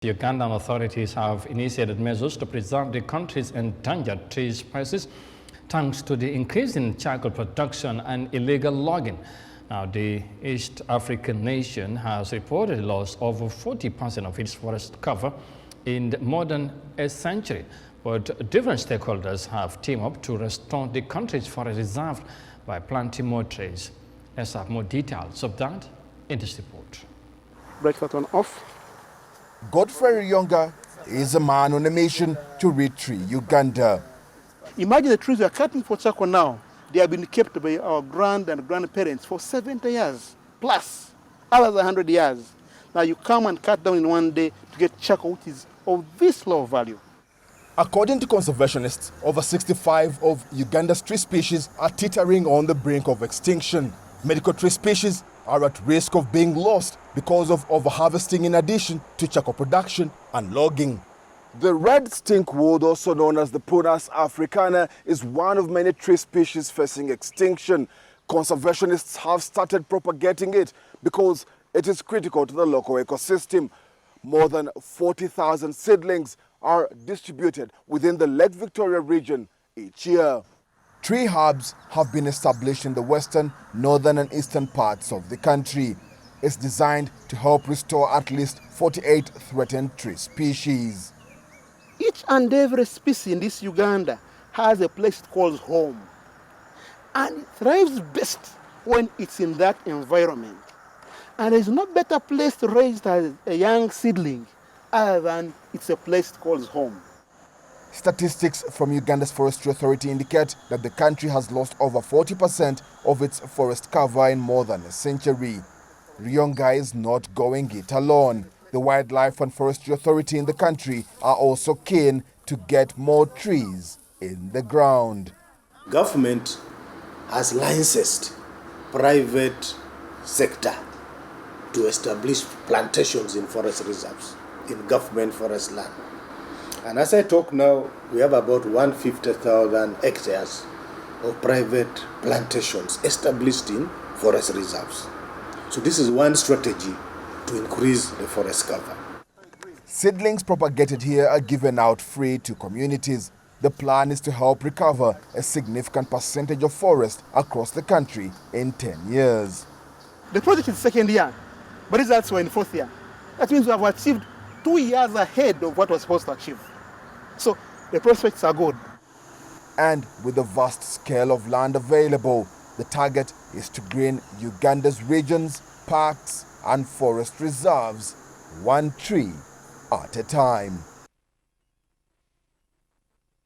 The Ugandan authorities have initiated measures to preserve the country's endangered tree species thanks to the increase in charcoal production and illegal logging. Now, the East African nation has reportedly lost over 40% of its forest cover in more than a century. But different stakeholders have teamed up to restore the country's forest reserve by planting more trees. Let's have more details of that in this report. Break that one off. Godfrey Wellingara is a man on a mission to retrieve Uganda. Imagine the trees we are cutting for charcoal now. They have been kept by our grand and grandparents for 70 years plus, others 100 years. Now you come and cut down in one day to get charcoal, which is of this low value. According to conservationists, over 65 of Uganda's tree species are teetering on the brink of extinction. Medical tree species are at risk of being lost because of overharvesting in addition to charcoal production and logging. The red stinkwood, also known as the Prunus africana, is one of many tree species facing extinction. Conservationists have started propagating it because it is critical to the local ecosystem. More than 40,000 seedlings are distributed within the Lake Victoria region each year. Tree hubs have been established in the western, northern and eastern parts of the country. It's designed to help restore at least 48 threatened tree species. Each and every species in this Uganda has a place it calls home. And it thrives best when it's in that environment. And there's no better place to raise a young seedling other than it's a place it calls home. Statistics from Uganda's Forestry Authority indicate that the country has lost over 40% of its forest cover in more than a century. Wellingara is not going it alone. The Wildlife and Forestry Authority in the country are also keen to get more trees in the ground. Government has licensed private sector to establish plantations in forest reserves, in government forest land. And as I talk now, we have about 150,000 hectares of private plantations established in forest reserves. So this is one strategy to increase the forest cover. Seedlings propagated here are given out free to communities. The plan is to help recover a significant percentage of forest across the country in 10 years. The project is second year, but results were in fourth year. That means we have achieved 2 years ahead of what was supposed to achieve. So the prospects are good. And with the vast scale of land available, the target is to green Uganda's regions, parks and forest reserves, one tree at a time.